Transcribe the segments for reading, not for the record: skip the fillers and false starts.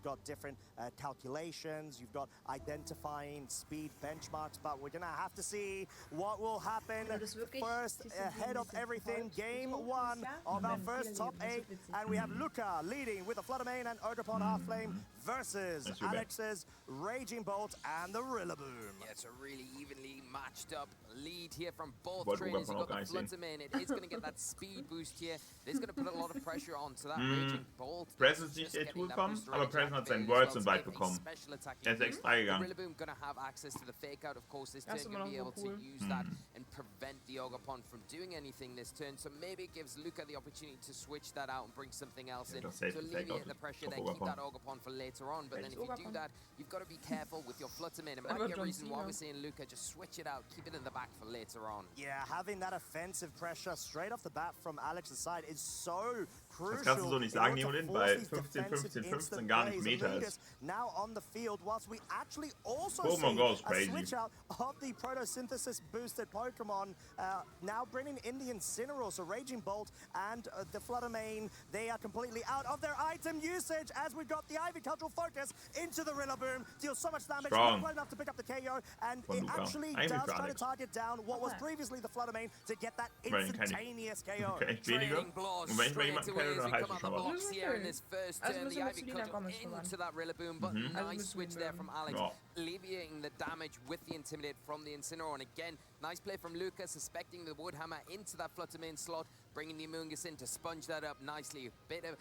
got different calculations, you've got identifying speed benchmarks, but we're gonna have to see what will happen first ahead of everything. Game 1 of our first top 8, and we have Luca leading with the Fluttermane and Ogerpon Halflame versus Alex's Raging Bolt and the Rillaboom. Yeah, it's a really evenly matched up lead here from both trainers. You've got the Fluttermane, it is going to get that speed boost here. It is going to put a lot of pressure onto that Raging Bolt. Press ist nicht A2 gekommen, aber Press hat seinen Worlds und weit bekommen. Er ist extra gegangen. Rillaboom going to have access to the fake out, of course, this turn, going to be able to use that and prevent the Ogerpon from doing anything this turn. So maybe it gives Luca the opportunity to switch that out and bring something else in to alleviate the pressure there, keep that Ogerpon for later on. But then if you do that, you've got to be careful with your Fluttermane. It might be a reason why we're seeing Luca just switch it out, keep it in the back for later on. Yeah, having that offensive pressure straight off the bat from Alex's side is so crucial. Das kannst du so nicht sagen, Niolin, weil 15, 15, 15 gar nicht Meter ist. Now on the field, whilst we actually also Pokémon goes crazy. switch out of the photosynthesis boosted Pokemon, now bringing in the Incineroar, so Raging Bolt and the Fluttermane, they are completely out of their item usage as we've got the Ivy Cultural Focus into the Rillaboom, deals so much damage, not quite enough to pick up the KO, and it actually does try to target down what was previously the Fluttermane to get that instantaneous KO. Okay, weniger. Und wenn ich mal jemanden kenne, dann heißt es schon was. Here in this first turn, the Ivy Cultural into that Rillaboom, but nice switch there from Alex, alleviating the damage with the Intimidate from the Incineroar. And again, nice play from Luca, suspecting the Woodhammer into that Fluttermane slot, bringing the Amoonguss in to sponge that up nicely. Bit of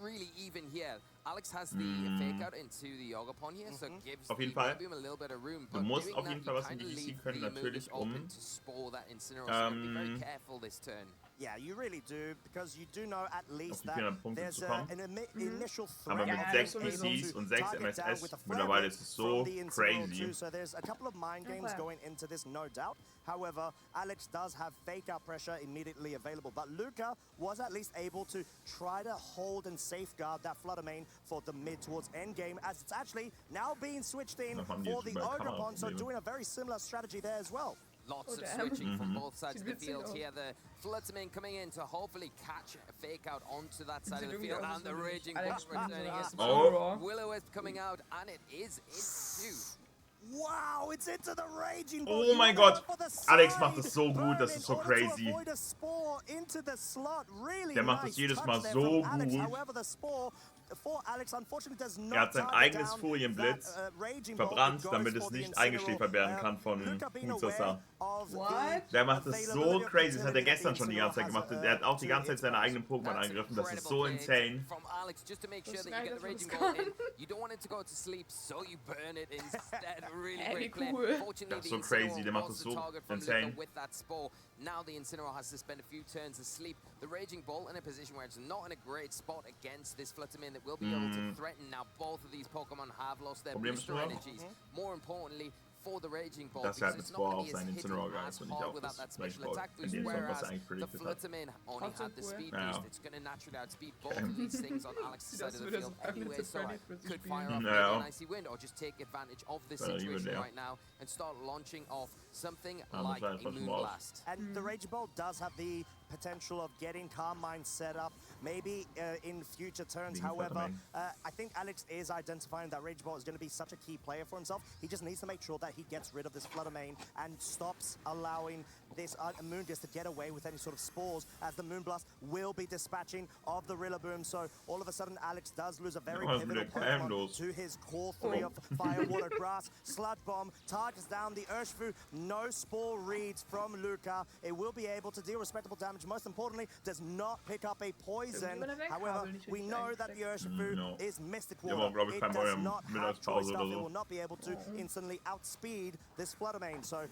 really even here. Alex has the fake out into the Ogerpon here, so it gives the Rillaboom a little bit of room. Du musst auf jeden Fall was in die DC können, natürlich, to spore that Incineroar. So be very careful this turn. Yeah, you really do, because you do know at least that there's an initial threat. Aber mit 6 PCs und 6 MSS mittlerweile ist es so crazy. So there's a couple of mind games going into this, no doubt. However, Alex does have fake out pressure immediately available, but Luca was at least able to try to hold and safeguard that Fluttermane for the mid towards end game, as it's actually now being switched in for the Ogerpon, so doing a very similar strategy there as well. Lots of switching from both sides of the field here. The Fluttermane coming in to hopefully catch a fake out onto that side of the field, and the Raging Bolt returning as well. Will-O-Wisp coming out, and it is into. Wow, it's into the Raging Bolt. Oh mein Gott, Alex macht das so gut, das ist so crazy. Der macht das jedes Mal so gut. Er hat sein eigenes Furienblitz verbrannt, damit es nicht eingeschläfert werden kann von Hunsasa. Der macht das so crazy, das hat er gestern schon die ganze Zeit gemacht. Er hat auch die ganze Zeit seine eigenen Pokémon angegriffen, das ist so insane. Das ist so crazy, der macht das so insane. Now the Incineroar has to spend a few turns asleep. The Raging Bolt in a position where it's not in a great spot against this Fluttermane that will be able to threaten. Now both of these Pokemon have lost their booster energies. More importantly, for the Raging Bolt, because it's not going to be as hitting as hard without that special attack boost, whereas the Fluttermane only had the speed boost. It's going to naturally outspeed both of these things on Alex's side of the field anyway, so I could fire off an icy wind or just take advantage of this situation right now and start launching off something like a Moonblast. And the Raging Bolt does have the potential of getting Calm Mind set up, maybe in future turns. However, I think Alex is identifying that Raging Bolt is going to be such a key player for himself. He just needs to make sure that he gets rid of this Fluttermane and stops allowing this Amoonguss to get away with any sort of spores, as the Moonblast will be dispatching of the Rillaboom. So all of a sudden, Alex does lose a very pivotal Pokemon to his core 3 of Fire, Water, Grass. Sludge Bomb targets down the Urshifu. No spore reads from Luca. It will be able to deal respectable damage. Most importantly, does not pick up a poison. However, we know that the Urshifu is Mystic Water. It does not have choice stuff. It will not be able to instantly outspeed this Fluttermane. So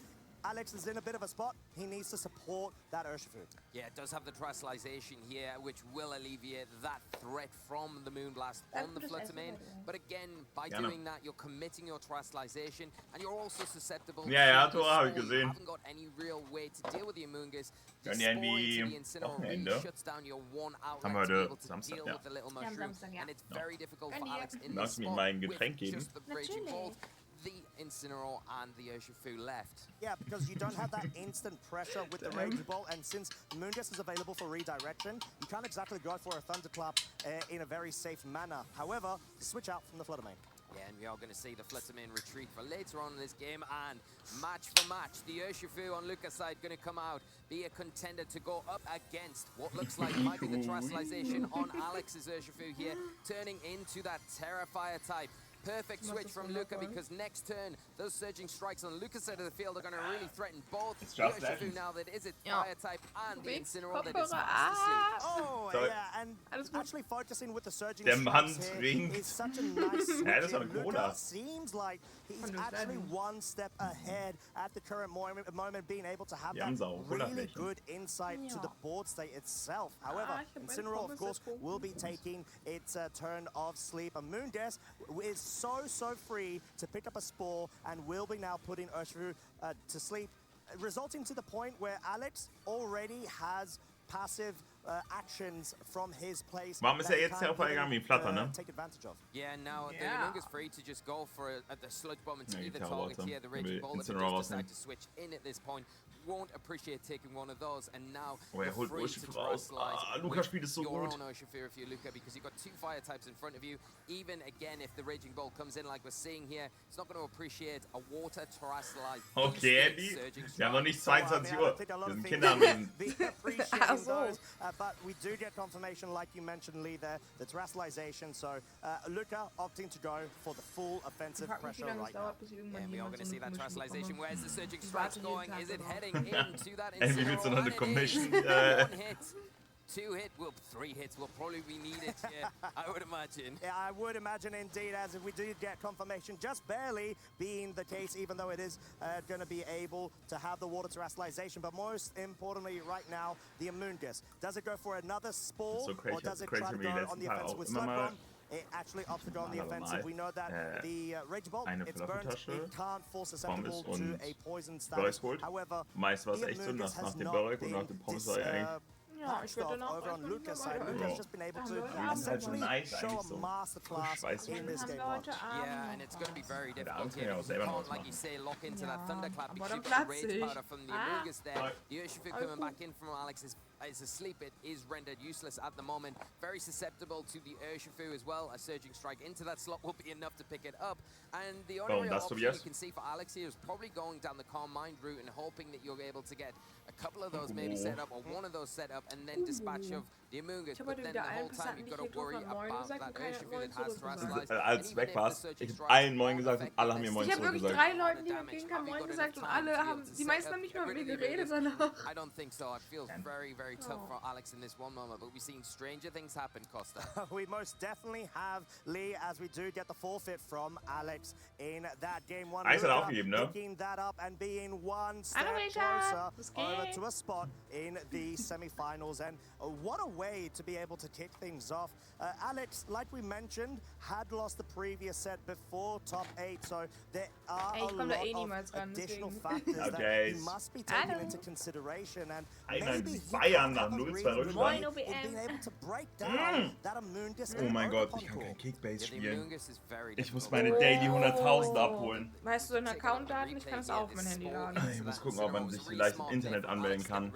Alex is in a bit of a spot. He needs to support that Urshifu. Yeah, it does have the Terrestrialization here, which will alleviate that threat from the Moonblast on the Fluttermane. But again, by doing that, you're committing your Terrestrialization, and you're also susceptible to habe ich gesehen. You haven't got any real way to deal with the Amoonguss. The Incineroar really shuts down your one outlet to be able to deal with the little mushroom, and it's very difficult for Alex in this spot with just the Raging Bolt. the Incineroar and the Urshifu left. Yeah, because you don't have that instant pressure with the Raging Bolt, and since Moongus is available for redirection, you can't exactly go for a Thunderclap in a very safe manner. However, switch out from the Fluttermane. Yeah, and we are going to see the Fluttermane retreat for later on in this game, and match for match, the Urshifu on Luca's side going to come out, be a contender to go up against what looks like might be the Terastallization on Alex's Urshifu here, turning into that Terrifier type. Perfect switch from Luca, because next turn, those surging strikes on Luca's side of the field are going to really threaten both the Urshifu now that is it fire type and the Incineroar that is fast asleep. Oh, yeah, and actually focusing with the surging Der Mann strikes here trinkt. is such a nice switch. Ja, das ist doch eine Luca Cola. seems like he's actually one step ahead at the current moment, being able to have Die haben that sauer really Cola-Flächen. good insight to the board state itself. However, Incineroar, of course, will be taking its turn of sleep. And Moongus is so free to pick up a Spore and will be now putting Urshifu to sleep, resulting to the point where Alex already has passive actions from his place. Warum ist jetzt hervorgegangen wie Flutter, ne? Take advantage of. Yeah, now the Amoonguss free to just go for the Sludge Bomb into either target here. The Raging Bolt, if it does decide to switch in at this point, won't appreciate taking one of those, and now Er holt Urshifu raus. Luca spielt es so your gut. own Urshifu if you're Luca, because you've got two fire types in front of you. Even again, if the Raging Bolt comes in like we're seeing here, it's not going to appreciate a water terrestrialized Okay, Andy. Wir haben noch nicht 22 Uhr. Wir sind Kinder am Ende. But we do get confirmation, like you mentioned, Lee, there, the terastallization. So Luca opting to go for the full offensive pressure right now. And we are going to see that terastallization. Where's the surging strikes going? Is it heading into that Ey, wie willst du noch eine Commission? One hit. 2 hit, well, 3 hits will probably be needed here, I would imagine. Yeah, I would imagine indeed, as if we do get confirmation, just barely being the case, even though it is going to be able to have the water terastallization. But most importantly, right now, the Amoonguss. Does it go for another Spore, So crazy, or does it crazy try to wie go die on the letzten offensive with Tage auch. Sludge Immer mal Bomb? It actually opts to go on the offensive. We know that the Rage Bolt, eine it's burnt, Flasche, it can't fall susceptible Pommes to und a poison Börek status. holt. However, Meist war es the echt so, Amoonguss nach has dem not Börek und been nach dem Pommes war er eigentlich... Ja, ich würde noch over on Luca's side. Luca's just been able to essentially show a masterclass in this game. Yeah, and it's going to be very difficult here. You can't, like you say, lock into that Thunderclap because you've got Rage Powder from the Amoonguss there. The Urshifu coming back in from Alex is asleep. It is rendered useless at the moment. Very susceptible to the Urshifu as well. A Surging Strike into that slot will be enough to pick it up. And the only real option you can see for Alex here is probably going down the Calm Mind route and hoping that you're able to get a couple of those maybe set up, or one of those set up, and then dispatch of the Amoonguss. But then the whole time you've got to worry about that Urshifu that has terastallized. Als weg war's, ich hab allen Moin gesagt und alle haben mir Moin Ich habe wirklich zurückgesagt. 3 Leuten, die mir entgegenkamen, Moin gesagt, und alle haben, die meisten haben nicht mal mit mir geredet danach. I don't think so. It feels very tough for Alex in this one moment, but we've seen stranger things happen, Costa. We most definitely have, Lee, as we do get the forfeit from Alex in that game one. Eis hat er aufgegeben, ne? Picking that up and being one step Hallo, Rita. closer over to a spot in the semi-finals. And what a way to be able to kick things off. Alex, like we mentioned, had lost the previous set before top 8, so there are a lot of additional factors that he must be taking into consideration. And maybe he Bayern nach 0-2 Rückstand. in being able to break down that Amoonguss. Oh mein Gott, ich kann kein Kickbase spielen. Ich muss meine Daily 100.000 abholen. Weißt du deinen Account-Daten? Ich kann es auch auf mein Handy laden. Ich muss gucken, ob man sich vielleicht im Internet anmelden kann.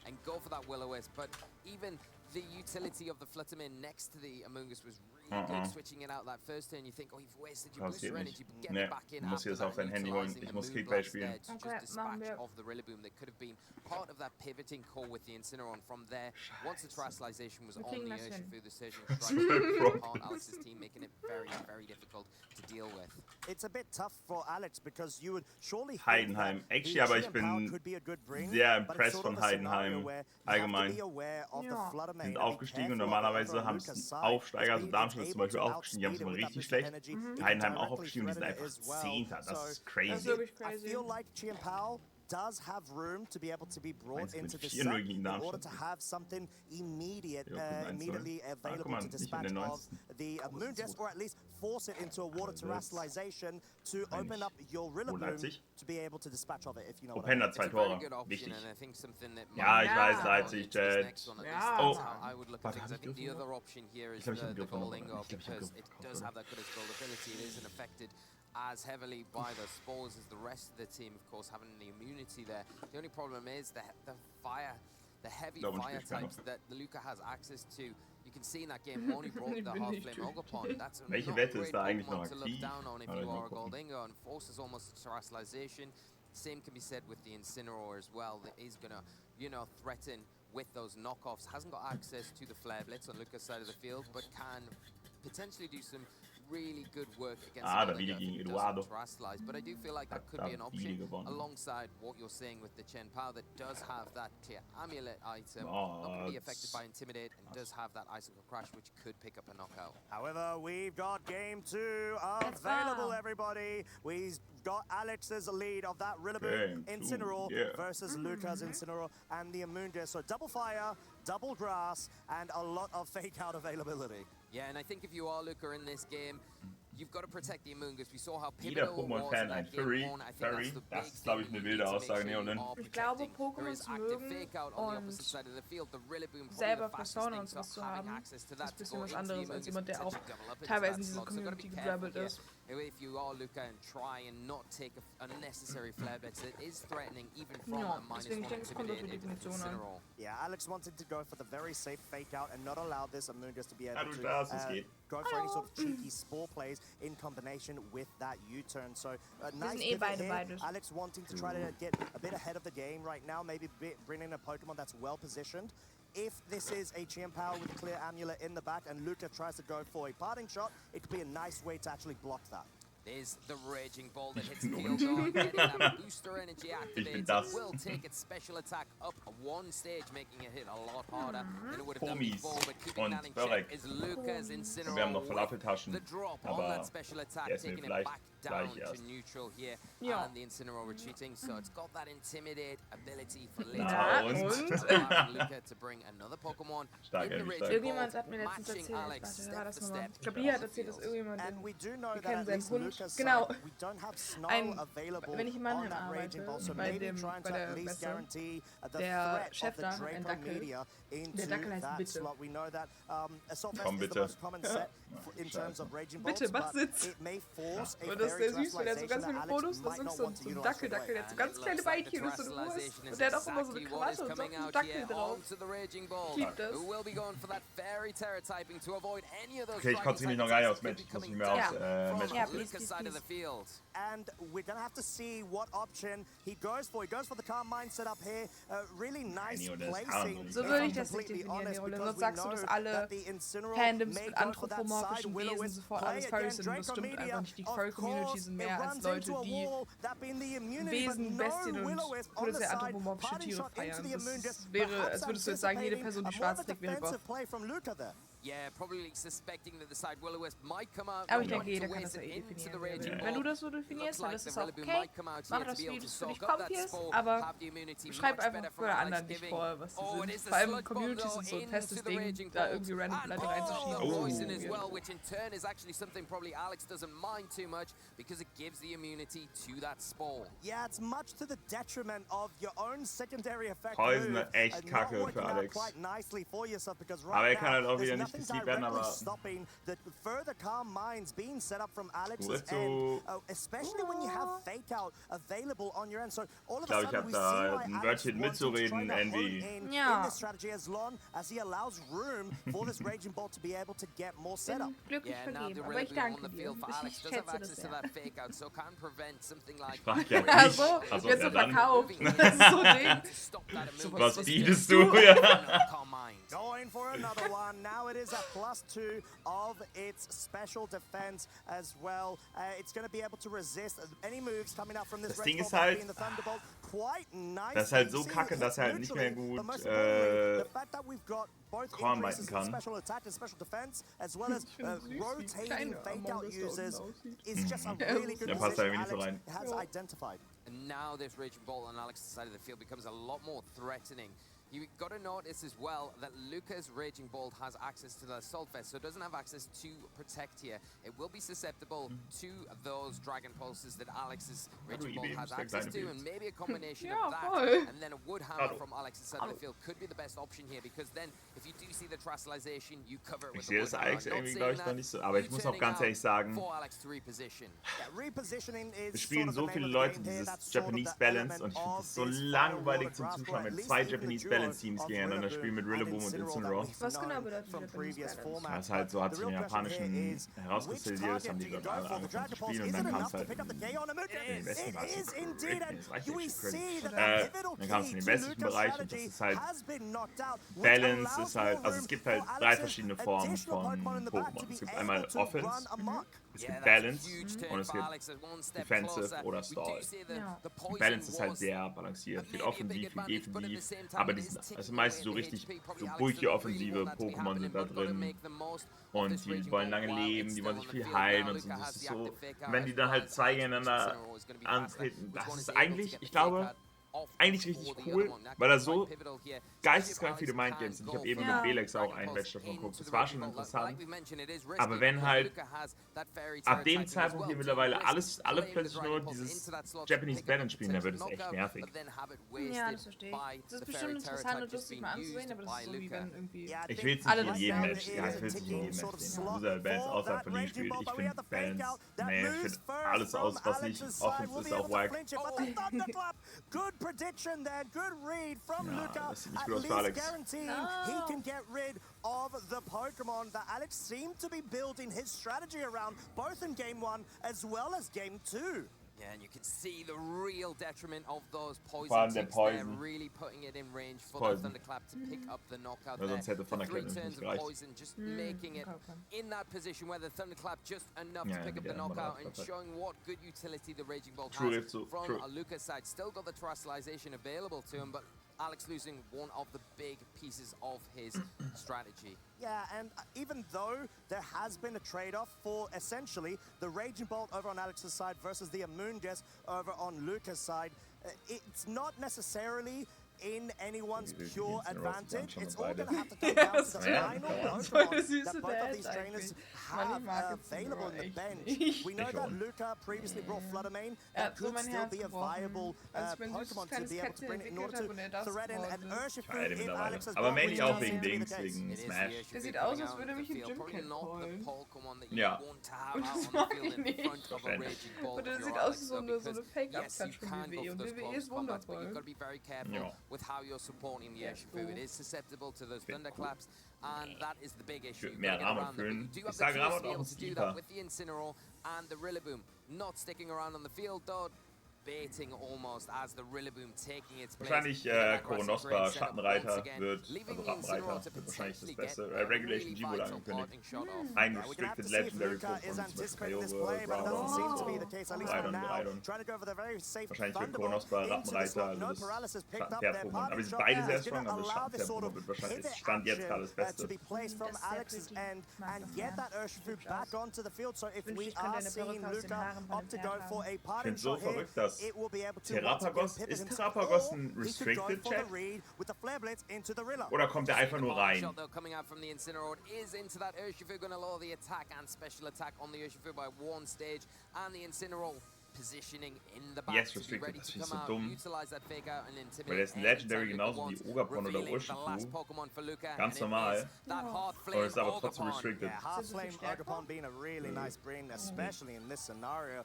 And go for that Will-O-Wisp, but even the utility of the Fluttermane next to the Amoonguss was really good, switching it out that first turn. You think, oh, you've wasted your booster energy, but get it back in. Du musst jetzt auf dein Handy holen. Ich muss Kickbase spielen. Okay, machen wir. Of the Rillaboom that could have been part of that pivoting core with the Incineroar. From there, once the terastallization was on the Urshifu, the Surging Strike on Alex's team, making it very difficult to deal with. It's a bit tough for Alex because you would surely Heidenheim. Actually, aber ich bin sehr impressed von Heidenheim. Allgemein. Sind aufgestiegen und normalerweise haben es Aufsteiger, also Darmstadt ist zum Beispiel aufgestiegen, die haben es immer richtig schlecht. Heidenheim auch aufgestiegen und die sind einfach 10. Das ist crazy. does have room to be able to be brought into the set in order to have something immediately available to dispatch of the Amoonguss, or at least force it into a water terastallization to open up your Rillaboom to be able to dispatch of it, if you know what I mean. 2 Tore, wichtig. Ja, ich weiß, Leipzig, Jet. Oh, warte, hab ich dürfen? Ich glaube, ich habe dürfen. as heavily by the spores as the rest of the team, of course, having the immunity there. The only problem is the heavy fire types that Luca has access to. You can see in that game one he brought the half flame Ogopon. That's not a great Pokemon to look down on if you are a Goldingo, and forces almost terrestrialization. Same can be said with the Incineroar as well. That is gonna, you know, threaten with those knockoffs. Hasn't got access to the Flare Blitz on Luca's side of the field, but can potentially do some really good work against terrestrialize. But I do feel like that could be an option alongside what you're saying with the Chen Pao that does have that clear amulet item, not going to be affected by Intimidate, and does have that Icicle Crash, which could pick up a knockout. However, we've got game 2 available, everybody. We've got Alex's lead of that Rillaboom Incineroar versus Luca's Incineroar and the Amoonguss. So double fire, double grass, and a lot of fake out availability. Yeah, and I think if you are Luca in this game, you've got to protect the Amoonguss. We saw how pivotal it was in that game 1. I think that's the big thing you need to make sure you are protecting. There is active fake out on the opposite side of the field. The Rillaboom selber Persona und sowas zu haben, ist ein bisschen was anderes als jemand, der auch teilweise in diese Community gegrabbelt ist. If you are Luca and try and not take unnecessary flare bets, it is threatening even from a -1 intimidated Incineroar. Yeah, Alex wanted to go for the very safe fake out and not allow this Amoonguss to be able to go for any sort of cheeky spore plays in combination with that U-turn. So nice pivot here. Alex wanting to try to get a bit ahead of the game right now, maybe bring in a Pokemon that's well positioned. If this is a Chen Pao with a clear amulet in the back and Luca tries to go for a parting shot, it could be a nice way to actually block that. There's the Raging Ball that hits the field goal, getting that booster energy activated. Will take its special attack up 1 stage, making it hit a lot harder than it would have done before. But keeping that in check is Luca's Incineroar. The drop on that special attack, taking it back down to neutral here. And the Incineroar retreating, so it's got that Intimidate ability for later. Allowing Luca to bring another Pokemon in the Raging Ball, matching Alex step for step. Ich glaube, hier hat erzählt, dass irgendjemand wir kennen seinen Hund. Genau. Wenn ich im Mannheim arbeite, der Chef da, ein Dackel, der Dackel heißt Bitte. Komm bitte. Bitte, mach Sitz. Und das ist sehr süß, weil er so ganz viele Fotos, das ist so ein Dackel, der hat so ganz kleine Beinchen, das ist so ein Wurst. Und der hat auch immer so eine Krawatte und so einen Dackel drauf. Ich lieb das. Okay, ich konnte mich noch gar nicht aus Match. Ich muss nicht mehr aus Match. Side of the field. And we're gonna have to see what option he goes for. He goes for the calm mind setup here. Really nice placing. So würde ich das nicht definieren, die Rolle. Sonst sagst du, dass alle Fandoms mit anthropomorphischen Wesen sofort alles Furries sind. Das stimmt einfach nicht. Die Furry-Community sind mehr als Leute, die Wesen, Bestien und potenziell anthropomorphische Tiere feiern. Das wäre, als würdest du jetzt sagen, jede Person, die schwarz trägt, wäre Goth. Yeah, probably suspecting that the side Will-O-Wisp might come out. Aber ich denke, jeder kann das ja definieren. Wenn du das so definierst, dann ist es auch okay. Mach das, wie es für dich comfy ist, aber schreib einfach für anderen nicht vor, was sie sind. Vor allem Communities sind so ein festes Ding, da irgendwie random Leute reinzuschieben. As well, which in turn is actually something probably Alex doesn't mind too much because it gives the immunity to that spore. Yeah, it's much to the detriment of your own secondary effect. Poison echt kacke für Alex. Aber er kann halt auch wieder nicht gesiegt werden, aber stopping the further calm minds being set up from Alex's end, especially when you have fake out available on your end. So all of a sudden we see why Alex wants to try to hone in this strategy as long as he allows room for this Raging Ball to be able to get more setup. Yeah, now the Rillaboom on the field for Alex does have access to that fake out, so can prevent something like also, jetzt so verkauft. Das ist so Ding. Was bietest du? Going for another one. Now it is a +2 of its special defense as well. It's going to be able to resist any moves coming out from this Ding ist halt, das ist halt so kacke, dass er halt nicht mehr gut Kornbiten kann. Special attack and special defense, as well as rotating fake out users, is just a really good position Alex has identified. And now this Raging Ball on Alex's side of the field becomes a lot more threatening. You've got to notice as well that Luca's Raging Bolt has access to the Assault Vest, so it doesn't have access to Protect here. It will be susceptible to those Dragon Pulses that Alex's Raging Bolt has access to, and maybe a combination of that and then a Wood Hammer from Alex's side of the field could be the best option here, because then if you do see the Trustalization, you cover it with the Wood Hammer. Ich sehe das eigentlich, glaube ich, noch nicht so, aber ich muss auch ganz ehrlich sagen, es spielen so viele Leute dieses Japanese Balance und ich finde es so langweilig zum Zuschauen, wenn 2 Japanese Balance Teams gegeneinander spielen mit Rillaboom und Incineroar. Was genau bedeutet Japanese Balance? Das ist halt so, hat sich in den japanischen herauskristallisiert, das haben die dort alle angefangen zu spielen und dann kam es halt in den Westen, war es das reicht nicht für dann kam es in den westlichen Bereich und das ist halt, Balance ist halt, also es gibt halt 3 verschiedene Formen von Pokémon. Es gibt einmal Offense, es gibt Balance und es gibt Defensive oder Stall. Balance ist halt sehr balanciert, geht offensiv, geht defensiv, aber die sind also meistens so richtig so bulky-offensive Pokémon sind da drin und die wollen lange leben, die wollen sich viel heilen und so. Das ist so, wenn die dann halt 2 gegeneinander antreten, das ist eigentlich, ich glaube, eigentlich richtig cool, weil da so geisteskrank viele Mindgames sind. Ich habe eben mit Belex auch ein Match davon geguckt. Das war schon interessant. Aber wenn halt ab dem Zeitpunkt hier mittlerweile alle plötzlich nur dieses Japanese Balance spielen, dann wird es echt nervig. Ja, das verstehe ich. Das ist bestimmt interessant und lustig mal anzusehen, aber das ist so wie wenn irgendwie... Ich will es nicht in jedem Match. Ja, ich will es nicht in jedem Match sehen. Loser Balance außerhalb von Ligen spielt. Ich finde Balance, nee, ich finde alles aus, was nicht Offense ist, auch wack. Prediction there, good read from Luca. At least guaranteeing he can get rid of the Pokemon that Alex seemed to be building his strategy around, both in Game 1 as well as Game 2. Yeah, and you can see the real detriment of those poison ticks there, really putting it in range for the Thunderclap to pick up the knockout there. The 3 turns of poison, just making it in that position where the Thunderclap just enough to pick up the knockout and showing what good utility the Raging Bolt has from Luca's side. Still got the Terastallization available to him, but Alex losing one of the big pieces of his strategy. Yeah, and even though there has been a trade-off for essentially the Raging Bolt over on Alex's side versus the Amoonguss over on Luca's side, it's not necessarily in anyone's pure advantage. It's all going to have to come down to the final Pokemon that both of these trainers have available in the bench. We know that Luca previously brought Fluttermane. That could still be a viable Pokemon to be able to bring it in order to threaten an Urshifu in Alex's aber mainly auch wegen Dings, wegen Smash. Der sieht aus, als würde mich ein Gym-Cat holen. Ja. Und das mag ich nicht. Und der sieht aus wie so eine Fake-Up-Catch von WWE. Und WWE ist wundervoll. Ja. With how you're supporting the Urshifu. It is susceptible to those thunderclaps, and that is the big issue. Mehr Rahmen füllen. Ich sage Rahmen auch ein Sleeper. With the Incineroar and the Rillaboom not sticking around on the field, though. Baiting almost as the Rillaboom taking its place. Wahrscheinlich Koronospa Schattenreiter wird, also Rattenreiter, wird wahrscheinlich das beste. Regulation G wurde angekündigt. Ein Restricted Legendary Pokémon, zum Beispiel Kyogre, Groudon, Rhydon. Wahrscheinlich wird Koronospa Rattenreiter, also das Schattenpferd-Pokémon. Aber die sind beide sehr strong, aber das Schattenpferd-Pokémon wird wahrscheinlich Stand jetzt gerade das Beste. Ich finde es so verrückt, dass Terrapagos, ist Terrapagos ein Restricted Chat? Oder kommt er einfach nur rein? Positioning in the back yes, restricted, das ist so dumm. Weil er ist ein Legendary genauso wie Ogapon oder Urshifu. Ganz normal. Und ist aber trotzdem restricted.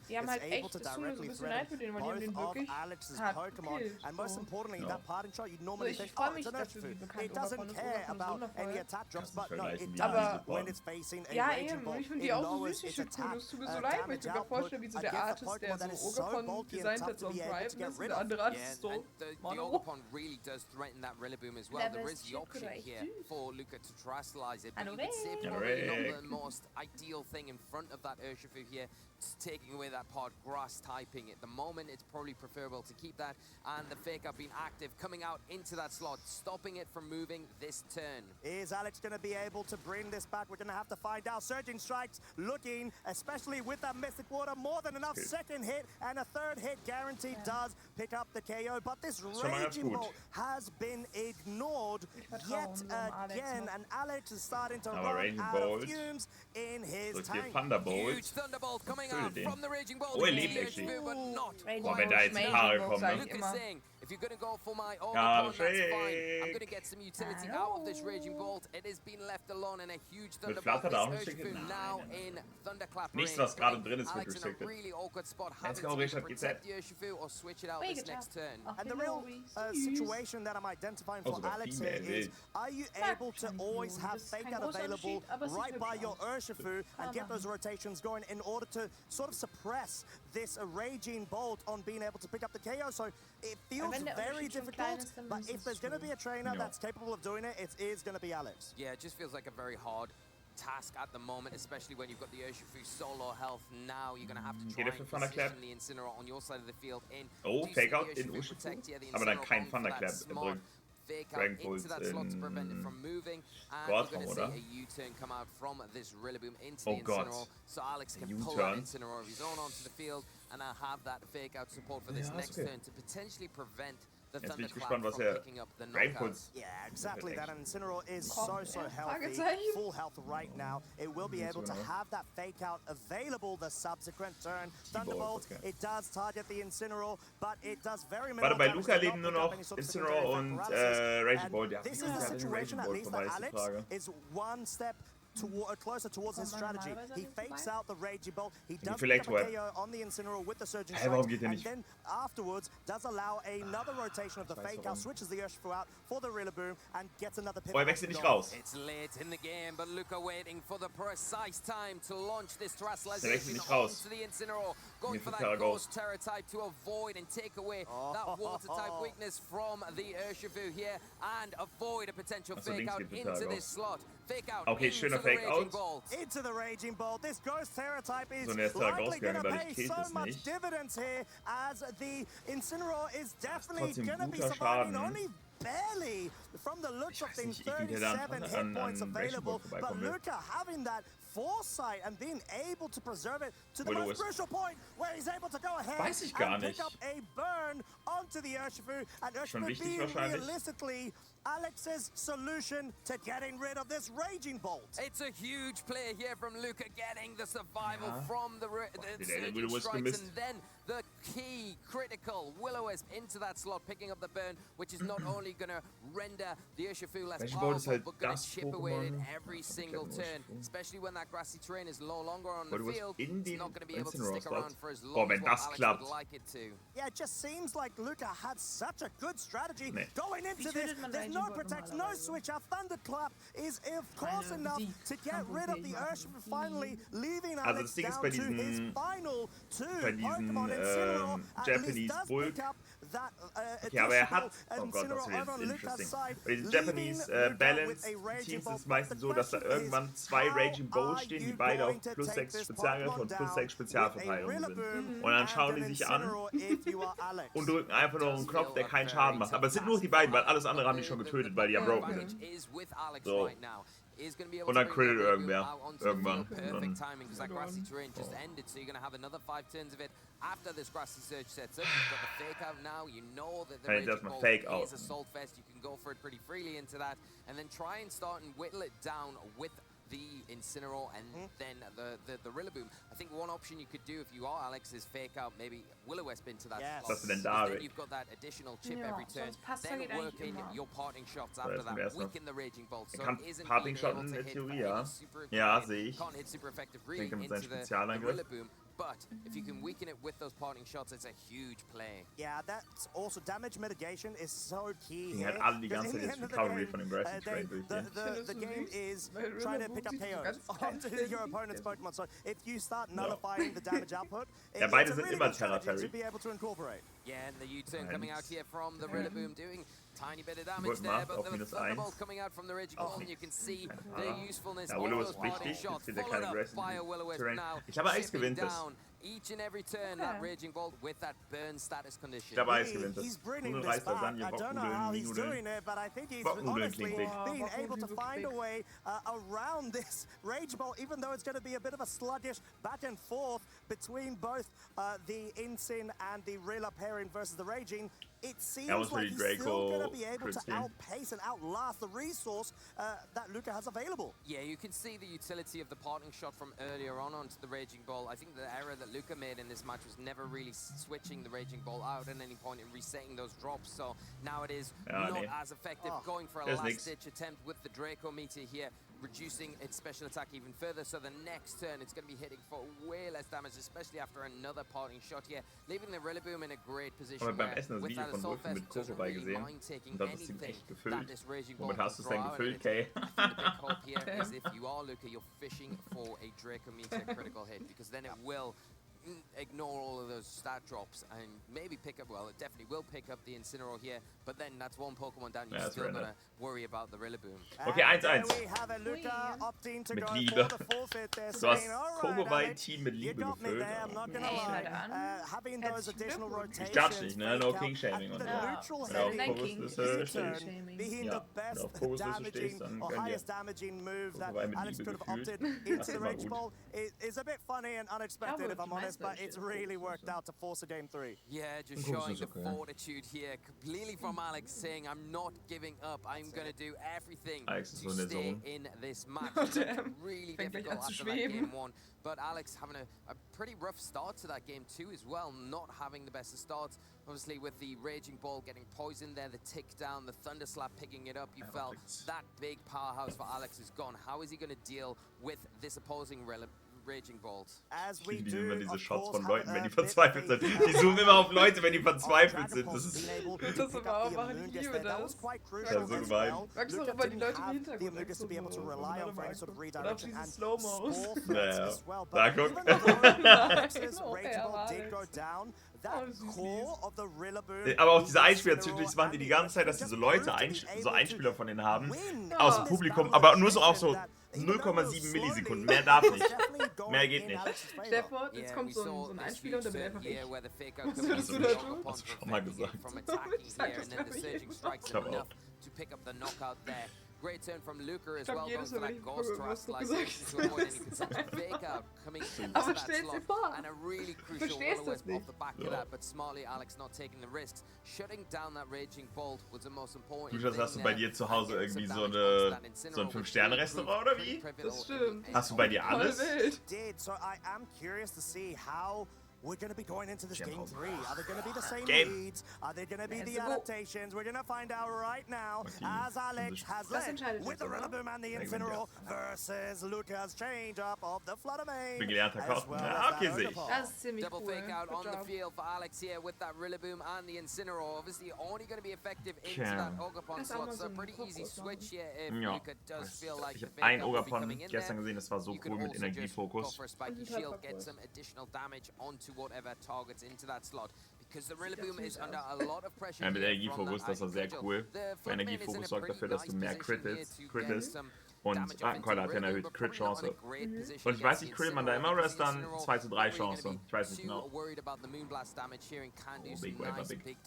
Die haben halt echt, das tut mir so ein bisschen leid für den, weil die haben den wirklich hart gekillt. So, ich freue mich dafür, wie bekannt Ogapon ist. Ogapon ist wundervoll. Aber, ja eben, und ich finde die auch so süß, die Schildkröte. Es tut mir so leid, weil ich mir vorstelle, wie so der Artist, der so Ogapon designt hat, so ein Drive ist, und der andere Artist so, the Ogapon really does threaten that Rillaboom as well. There is the option here for Luca to Terastallize it, but you can see probably not the most ideal thing in front of that Urshifu here, taking away that pod grass typing. At the moment, it's probably preferable to keep that, and the Fake Out being active, coming out into that slot, stopping it from moving this turn. Is Alex going to be able to bring this back? We're going to have to find out. Surging Strikes looking, especially with that Mystic Water, more than enough second hit. hit, and a third hit guaranteed does pick up the KO, but this Raging Bolt has been ignored yet again, and Alex is starting to run out of fumes in his tank. Huge Thunderbolt coming out from the Raging Bolt. Oh, lebt actually. But not Oh, wenn da jetzt die Haare kommen, ne? Luke is saying, if you're going to go for my overcon, that's fine. I'm going to get some utility out of this Raging Bolt. It has been left alone in a huge Thunderbolt. Now in Thunderclap Nichts, was gerade drin ist, wird Alex in a restricted. really awkward spot, Let's having go, to Richard, protect the Urshifu or switch it out this next turn. And the real situation that I'm identifying for Alex here is, are you able to always have Fake Out available right by your Urshifu and get those rotations going in order to sort of suppress this Raging Bolt on being able to pick up the KO? So it feels very difficult, but if there's going to be a trainer that's capable of doing it, it is going to be Alex. Yeah, it just feels like a very hard task at the moment, especially when you've got the Urshifu so low health. Now you're going to have to try and position the Incineroar on your side of the field in. Oh, Fake Out in Urshifu, aber dann kein Thunderclap gedrückt. Fake out into that slot to prevent it from moving, and you're going to see a U-turn come out from this Rillaboom into the Incineroar, so Alex can pull that Incineroar of his own onto the field and have that Fake Out support for this next turn to potentially prevent the Thunderclap from picking up the knockout. Yeah, exactly that. And Incineroar is so healthy, full health right now. It will be able to have that Fake Out available the subsequent turn. Thunderbolt, it does target the Incineroar, but it does very minimal bei damage. Luca leben nur noch Incineroar und Raging Bolt. Ja, this is the situation, at least, that Alex is one step closer towards his strategy. He fakes out the Raging Bolt. He does pick up a KO on the Incineroar with the Surging Strike, and then afterwards does allow another rotation of the Fake Out, switches the Urshifu out for the Rillaboom, and gets another pivot. Wechselt nicht raus. It's late in the game, but Luca waiting for the precise time to launch this Terrestrialization onto the Incineroar, going for that Ghost Terror type to avoid and take away that Water type weakness from the Urshifu here, and avoid a potential Fake Out into this slot. Fake Out into the Raging Bolt. Into the Raging Bolt. This Ghost Terror type is likely going to pay so much dividends here, as the Incineroar is definitely going to be surviving only barely from the looks of things. 37 hit points available, but Luca having that foresight and being able to preserve it to the most crucial point where he's able to go ahead and pick up a burn onto the Urshifu, and Urshifu being realistically Alex's solution to getting rid of this Raging Bolt. It's a huge play here from Luca, getting the survival from the Surging Strikes, and then the key critical Will-O-Wisp into that slot, picking up the burn, which is not only going to render the Urshifu less powerful, but going to chip away at it every single turn, especially when that grassy terrain is no longer on the field. It's not going to be able to stick around for as long as Alex would like it to. Yeah, it just seems like Luca had such a good strategy going into this. There's no protect, no switch out. Thunderclap is of course enough to get rid of the Urshifu, finally leaving Alex down to his final two Pokémon. Incineroar Japanese Bulk. Okay, aber hat, oh Gott, das wird jetzt interesting. Bei diesen Japanese Balance Teams ist es meistens so, dass da irgendwann zwei Raging Bolts stehen, die beide auf plus 6 Spezialangriff und plus 6 Spezialverteidigung sind. Und dann schauen die sich an und drücken einfach nur einen Knopf, der keinen Schaden macht. Aber es sind nur die beiden, weil alles andere haben die schon getötet, weil die ja broken sind. So. Und dann crittet irgendwer. Irgendwann. Perfect timing, because that grassy terrain just ended, so you're going to have another 5 turns of it after this grassy surge sets up. You've got the Fake Out now. You know that the Raging Bolt is Assault Vest. You can go for it pretty freely into that, and then try and start and whittle it down with the Incineroar and then the Rillaboom. I think one option you could do if you are Alex is Fake Out maybe Will-O-Wisp into that slot. Then you've got that additional chip every turn. Then work in your parting shots after that. Weaken the Raging Bolt. So it isn't being able to hit super can't hit super effective really into the Rillaboom. But if you can weaken it with those parting shots, it's a huge play. Yeah, that's also damage mitigation is so key. Die alle die ganze Zeit jetzt recovery von dem Grassy Terrain durch. The game is trying to pick up KOs onto your opponent's Pokemon. So if you start nullifying the damage output, it's beide a sind really immer good strategy Terra-Terry. to be able to incorporate. Yeah, and the U-turn coming out here from the Rillaboom doing tiny bit of damage there, but the Thunderbolt coming out from the Raging Bolt, and you can see the usefulness of those parting shots, followed up by a Will-O-Wisp now. Ich glaube, Eis gewinnt das. each and every turn that Raging Bolt with that burn status condition. Ich glaube, Eis gewinnt das. He's bringing Nudeln, this Reis, back. Lasagne, I don't know how he's doing it, but I think he's honestly being able to find a way around this Rage Bolt, even though it's going to be a bit of a sluggish back and forth between both the Incin and the Rilla pairing versus the Raging. It seems like he's still going to be able to outpace and outlast the resource that Luca has available. Yeah, you can see the utility of the parting shot from earlier on onto the Raging Ball. I think the error that Luca made in this match was never really switching the Raging Ball out at any point and resetting those drops. So now it is not as effective, going for a last-ditch attempt with the Draco meter here, reducing its special attack even further. So the next turn, it's going to be hitting for way less damage, especially after another parting shot here, leaving the Rillaboom in a great position. Aber beim Essen das Video von Wolfen mit Kokobei gesehen und das ist ihm echt gefüllt. Womit hast du es denn gefüllt, Kay? The big hope here is if you are Luca, you're fishing for a Draco meter critical hit, because then it will ignore all of those stat drops and maybe pick up, well, it definitely will pick up the Incineroar here, but then that's one Pokemon down. You're still gonna worry about the Rillaboom. Okay, 1-1. Mit Liebe. Du hast Kokobei-Team mit Liebe gefüllt. Ich judge nicht, ne? No King-Shaming. Und wenn du auf Kokosliste stehst, ja, wenn du auf Kokosliste stehst, dann gönn dir. Kokobei mit Liebe gefüllt. Das ist immer gut. Is a bit funny and unexpected, if I'm honest, but it's really worked out to force a game 3. Yeah, just showing the fortitude here, completely from Alex, saying I'm not giving up. I'm gonna do everything to stay in this match. Really difficult after that game 1. But Alex having a pretty rough start to that game 2 as well, not having the best of starts. Obviously with the Raging Ball getting poisoned there, the tick down, the Thunder Slap picking it up, you felt that big powerhouse for Alex is gone. How is he going to deal with this opposing Raging Bolt? Ich liebe immer diese Shots von Leuten, wenn die verzweifelt sind. Die zoomen immer auf Leute, wenn die verzweifelt sind. Das ist aber auch machen, ich liebe das. Ja, so gemein. Magst du auch über die Leute im Hintergrund so oder auf diese Slow-Mos. Naja, da guck. Aber auch diese Einspieler zwischendurch, das machen die ganze Zeit, dass diese Leute so Einspieler von denen haben, aus dem Publikum, aber nur so auf so 0,7 Millisekunden, mehr darf nicht, mehr geht nicht. Stell dir vor, jetzt kommt so ein Einspieler und der wird einfach echt. Was würdest du da tun? Hast du schon mal gesagt. Ich hab auch. Great turn from Luca as well, going for that Ghost Thrust slice to avoid any potential fake out coming into that slot. And a really crucial will-o-wisp off the back of that, but smartly Alex not taking the risks. Shutting down that Raging Bolt was the most important thing. Hast du bei dir zu Hause irgendwie so ein 5-Sterne-Restaurant oder wie? Das stimmt. Hast du bei dir alles? So I am curious to see how we're going to be going into this game 3. Are they going to be the same leads? Are they going to be the adaptations? We're going to find out right now as Alex has led with the Rillaboom and the Incineroar versus Luca's change up of the Fluttermane. Okay, sehe ich. Das ist ziemlich Double fake out on the field for Alex here with that Rillaboom and the Incineroar. Obviously only going to be effective into that Ogapon slot, so a pretty easy switch here if Luca does feel like the fake out will be coming in there. Gestern gesehen, das war so cool mit Energiefokus. Go for a spiky shield, get some additional damage onto whatever targets into that slot, because the Rillaboom is under a lot of pressure. Ja, mit Energiefokus, das war sehr cool. Bei Energiefokus sorgt dafür, dass du mehr crittest. Und Rankenkeule hat ja eine erhöhte Crit-Chance. Und ich weiß nicht, crittet man da immer oder ist dann 2:3 Chance? Ich weiß nicht genau. Oh, big wave, big.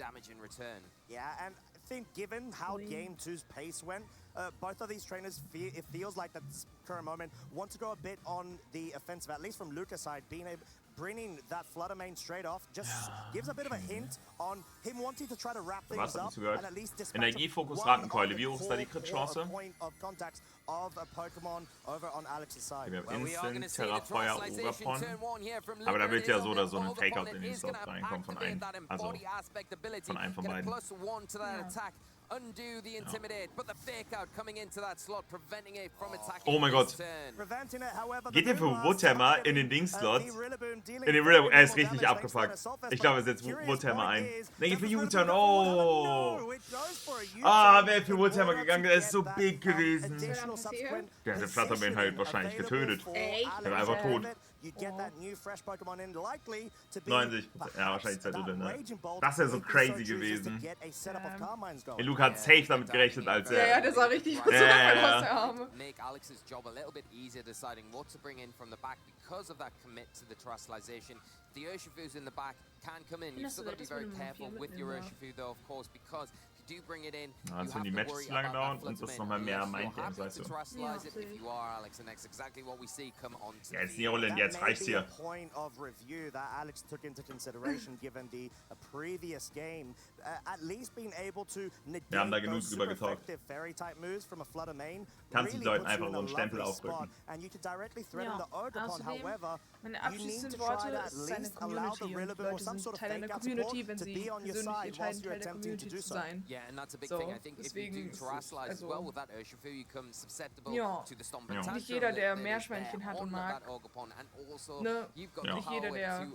Yeah, and I think given how Game 2's pace went, both of these trainers, it feels like at this current moment, want to go a bit on the offensive, at least from Luca's side, bringing that Fluttermane straight off just gives a bit of a hint on him wanting to try to wrap things up and at least Energiefokus Rankenkeule, wie hoch ist da die Crit-Chance? Of a Pokémon over on Alex's side. Wir haben Instant, Terrafeuer, Ogapon. Aber da wird ja so oder so ein Fake-Out in den Slot reinkommen von einem. Also von einem von beiden. Undo the intimidate, but the fake out coming into that slot, preventing it from attacking. Oh mein Gott. Geht der für Woodhammer in den Ding-Slot? In den Rillaboom, er ist richtig abgefuckt. Ich glaube, er setzt Woodhammer ein. Der geht für U-Turn, oh! Ah, wäre für Woodhammer gegangen, der ist so big gewesen. Der hat den Fluttermane halt wahrscheinlich getötet. Der war einfach tot. 90%, ja, wahrscheinlich 2 Drittel, ne? Das wäre so crazy gewesen. Luca hat safe damit gerechnet, als er... Ja, das war richtig gut aus der Arme. Make Alex's job a little bit easier deciding what to bring in from the back because of that commit to the Trust Rationalization. The Urshifu's in the back can come in. You've still got to be very careful with your Urshifu though, of course, because if you do bring it in, ja, jetzt sind die Matches zu lange dauern und das nochmal mehr mein Game, weißt du. Ja, jetzt die Rolle, jetzt reicht's hier. Wir haben da genug drüber getalkt. Kannst du den Leuten einfach so einen Stempel aufdrücken. Ja, außerdem, meine abschließenden Worte, es ist eine Community und Leute sind Teil einer Community, wenn sie persönlich entscheiden, Teil der Community zu sein. So, deswegen ist es, also, ja, nicht jeder, der Meerschweinchen hat und mag, ne, nicht jeder, der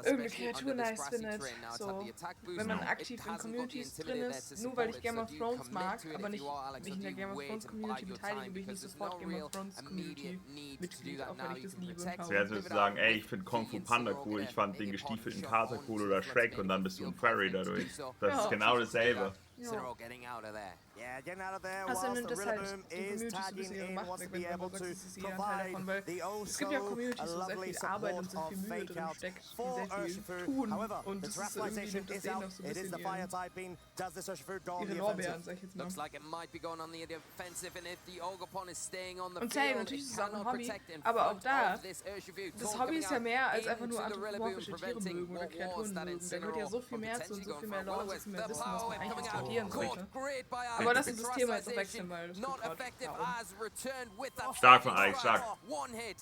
irgendeine Kreatur nice findet, so, wenn man aktiv in Communities drin ist, nur weil ich Game of Thrones mag, aber nicht mich in der Game of Thrones Community beteilige, bin ich nicht sofort Game of Thrones Community Mitglied, auch wenn ich das liebe. Wer würde sagen, ey, ich finde Kung Fu Panda cool, ich fand den gestiefelten Kater cool oder Shrek und dann bist du ein Furry dadurch. Das ist genau dasselbe. Incineroar getting out of there. Yeah, getting out of there. Also Whilst nimmt the das halt Rillaboom die is Community so ein tagging bisschen ihre in, Macht wants weg, to wenn be du able einfach to sagst, es ist eher ein Teil davon, weil provide the es gibt ja also Communities, wo sehr lovely viel Arbeit und support sehr viel of Mühe fake drin out steckt, die for sehr viel Urshifu. tun However, und the das ist irgendwie, Terrestrialization nimmt das is denen out. noch so ein It is bisschen the fire typing. Does this Urshifu go on ihre the Lorbeeren, offensive? sag ich jetzt mal. Looks like it might be going on the defensive, and if the Ogerpon is staying on the Und hey, field, natürlich it ist es auch ein cannot Hobby, protect in aber auch front da, of this Urshifu. das Hobby ist ja mehr als einfach nur Into the Rillaboom, anthropomorphische Tiere preventing mögen oder what was Kreaturen that mögen. Da gehört ja Incineroar so viel from mehr zu und potentially so going viel for a mehr Lore, so will-o-wisp. viel mehr The Wissen, was power man eigentlich coming out, diskutieren caught sollte. great by Aber Alex. lass uns das Thema jetzt noch wechseln, weil das Not geht effective gerade as returned with that Stark von Alex, stark. one hit.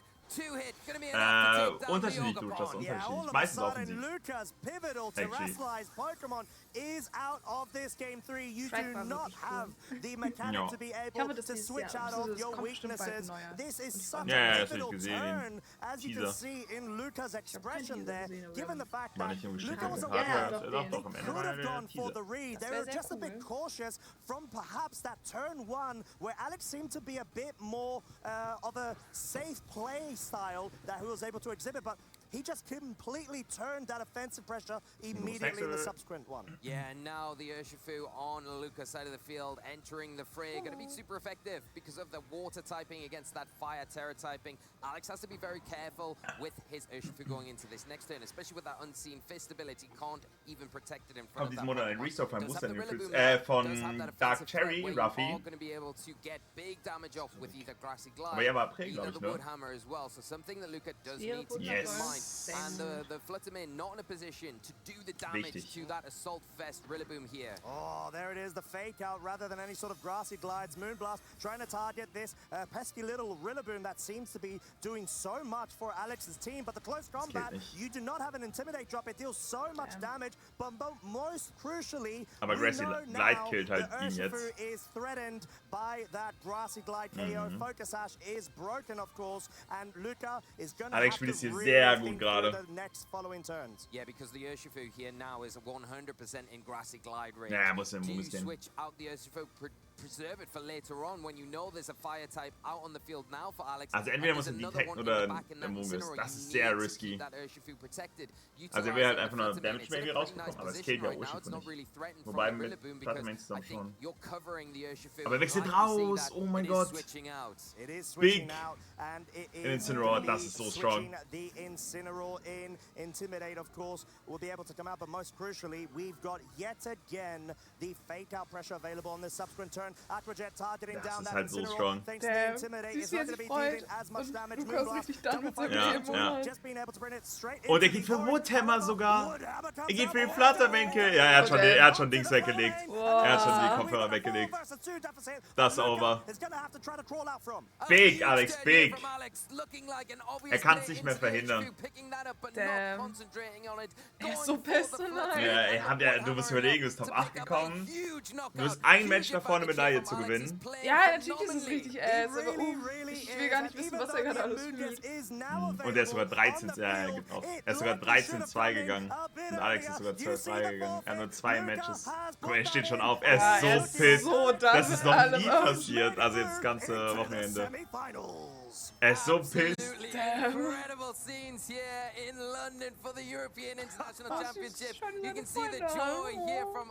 Unterschiedlich, Lukas, unterschiedlich. Meistens offensiv. Luca's pivotal to rationalize Pokémon is out of this game 3. You do not have the mechanic to be able to switch out of your weaknesses. This is such a pivotal turn, as you can see in Luca's expression there, given the fact that Luca was aware they could have gone for the read. They were just a bit cautious from perhaps that turn 1, where Alex seemed to be a bit more of a safe play style that he was able to exhibit, but he just completely turned that offensive pressure immediately in the subsequent one. Yeah, and now the Urshifu on Luca's side of the field entering the fray. Going to be super effective because of the water typing against that fire terror typing. Alex has to be very careful with his Urshifu going into this next turn, especially with that unseen fist ability. Can't even protect it in front of that. Diesmal ein Restore von Booster von Dark Cherry, Ruffy. Going to be able to get big damage off with either Grassy Glide, Aber er war April, glaube either ich, the ne? Woodhammer as well. So something that Luca does need to keep in mind. And the Fluttermane not in a position to do the damage to that Assault Vest Rillaboom here. Oh, there it is, the fake out rather than any sort of Grassy Glides. Moonblast trying to target this pesky little Rillaboom that seems to be doing so much for Alex's team. But the close combat, you do not have an Intimidate drop. It deals so much damage, but most crucially, aber Grassy Glide killt halt ihn jetzt. Is threatened by that Grassy Glide KO. Focus Ash is broken, of course, and Luca is going to Alex spielt es hier sehr gut gerade. Yeah, because the Urshifu here now is 100% in Grassy Glide range. Ja, muss Do you switch out the Urshifu, preserve it for later on when you know there's a fire type out on the field now for Alex? Also entweder muss er detecten oder Mogus. Das ist sehr risky. Also er will halt einfach nur Damage maybe rausbekommen, aber es killt ja Urshifu nicht. Wobei mit Fluttermane zusammen schon. Aber er wechselt raus, oh mein Gott. Big Incineroar, das ist so strong. The Incineroar in Intimidate, of course, will be able to come out, but most crucially, we've got yet again the fake out pressure available on this subsequent turn. Aquajet targeting down that Incineroar. Thanks to the Intimidate, is not going to be dealing as much damage. Just being able to bring it straight. Und er geht für Woodhammer sogar. Er geht für den Flutterwinkel. Ja, er hat schon Dings weggelegt. Er hat schon die Kopfhörer weggelegt. Das ist over. Big, Alex, big. Er kann es nicht mehr verhindern. Er ist so personal. Ja, du musst überlegen, du bist Top 8 gekommen. Du bist ein Match davor, eine Medaille zu gewinnen. Ja, natürlich ist es richtig ass, aber ich will gar nicht wissen, was er gerade alles fühlt. Und er ist sogar 13, er gibt auf. Er ist sogar 13-2 gegangen. Und Alex ist sogar 12-3 gegangen. Er hat nur 2 Matches. Guck mal, er steht schon auf. Er ist so pissed. Das ist noch nie passiert. Also jetzt das ganze Wochenende. Er ist so pissed. Incredible scenes here in London for the European International Championship. You can see the joy here from